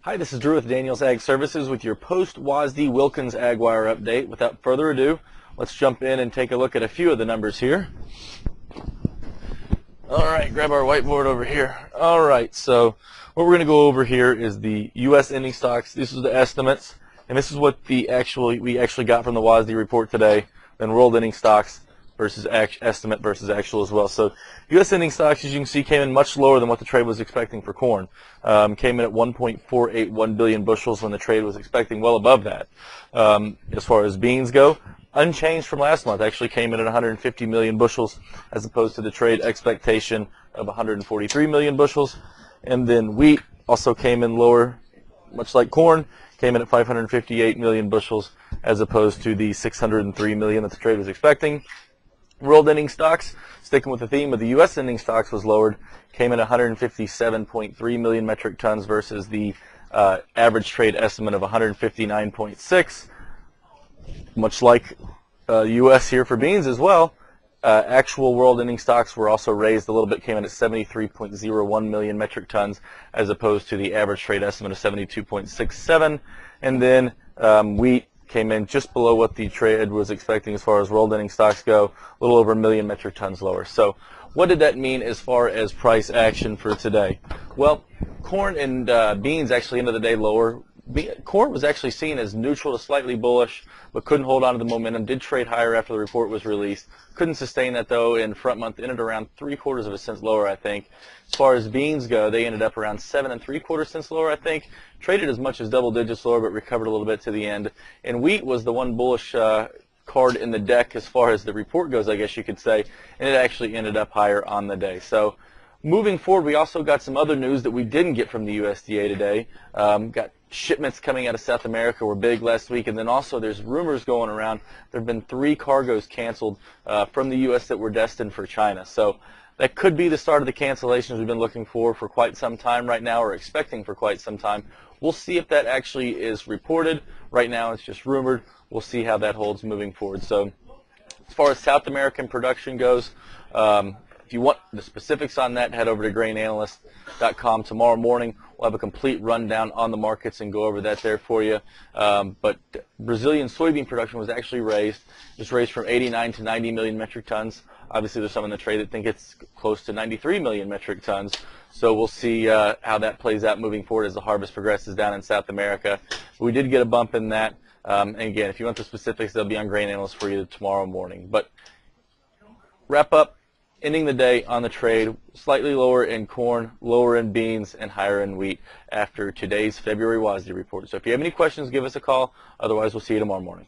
Hi, this is Drew with Daniels Ag Services with your post-WASDE Wilkins Ag Wire update. Without further ado, let's jump in and take a look at a few of the numbers here. All right, grab our whiteboard over here. All right, so what we're going to go over here is the U.S. ending stocks. This is the estimates, and this is what we actually got from the WASDE report today. Then world ending stocks versus estimate versus actual as well. So U.S. ending stocks, as you can see, came in much lower than what the trade was expecting for corn. Came in at 1.481 billion bushels when the trade was expecting well above that. As far as beans go, unchanged from last month. Actually came in at 150 million bushels as opposed to the trade expectation of 143 million bushels. And then wheat also came in lower, much like corn, came in at 558 million bushels as opposed to the 603 million that the trade was expecting. World ending stocks, sticking with the theme of the U.S. ending stocks, was lowered, came in at 157.3 million metric tons versus the average trade estimate of 159.6. Much like U.S. here for beans as well, actual world ending stocks were also raised a little bit, came in at 73.01 million metric tons as opposed to the average trade estimate of 72.67. And then wheat came in just below what the trade was expecting as far as world ending stocks go, a little over a million metric tons lower. So what did that mean as far as price action for today? Well, corn and beans actually ended the day lower. Corn was actually seen as neutral to slightly bullish, but couldn't hold on to the momentum. Did trade higher after the report was released. Couldn't sustain that though. In front month, ended around 3/4 of a cent lower, I think. As far as beans go, they ended up around 7 3/4 cents lower, I think. Traded as much as double digits lower, but recovered a little bit to the end. And wheat was the one bullish card in the deck as far as the report goes, I guess you could say, and it actually ended up higher on the day. So moving forward, we also got some other news that we didn't get from the USDA today. Got shipments coming out of South America were big last week, and then also there's rumors going around. There have been 3 cargoes canceled from the U.S. that were destined for China. So that could be the start of the cancellations we've been looking for quite some time right now, or expecting for quite some time. We'll see if that actually is reported. Right now it's just rumored. We'll see how that holds moving forward. So as far as South American production goes, if you want the specifics on that, head over to grainanalyst.com tomorrow morning. We'll have a complete rundown on the markets and go over that there for you. But Brazilian soybean production was actually raised. It was raised from 89 to 90 million metric tons. Obviously, there's some in the trade that think it's close to 93 million metric tons. So we'll see how that plays out moving forward as the harvest progresses down in South America. We did get a bump in that. And again, if you want the specifics, they'll be on Grain Analyst for you tomorrow morning. But wrap up. Ending the day on the trade, slightly lower in corn, lower in beans, and higher in wheat after today's February WASDE report. So if you have any questions, give us a call. Otherwise, we'll see you tomorrow morning.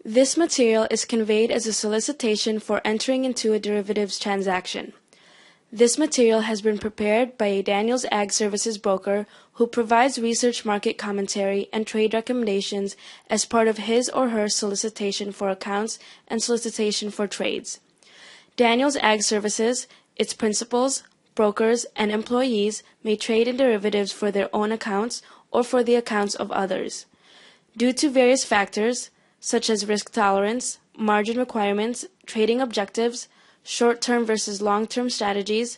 This material is conveyed as a solicitation for entering into a derivatives transaction. This material has been prepared by a Daniels Ag Services broker who provides research, market commentary, and trade recommendations as part of his or her solicitation for accounts and solicitation for trades. Daniels Ag Services, its principals, brokers, and employees may trade in derivatives for their own accounts or for the accounts of others. Due to various factors, such as risk tolerance, margin requirements, trading objectives, short-term versus long-term strategies,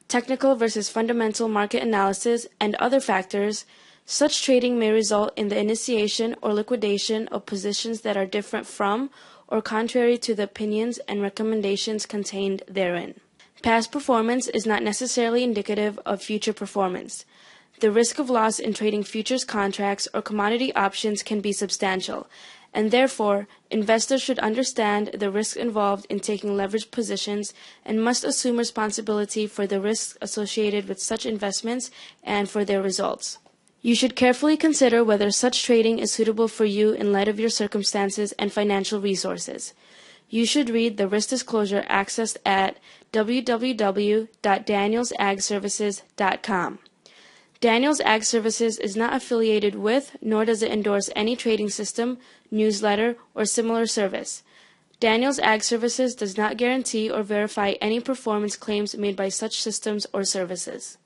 technical versus fundamental market analysis, and other factors, such trading may result in the initiation or liquidation of positions that are different from or contrary to the opinions and recommendations contained therein. Past performance is not necessarily indicative of future performance. The risk of loss in trading futures contracts or commodity options can be substantial, and therefore, investors should understand the risks involved in taking leveraged positions and must assume responsibility for the risks associated with such investments and for their results. You should carefully consider whether such trading is suitable for you in light of your circumstances and financial resources. You should read the risk disclosure accessed at www.danielsagservices.com. Daniels Ag Services is not affiliated with, nor does it endorse any trading system, newsletter, or similar service. Daniels Ag Services does not guarantee or verify any performance claims made by such systems or services.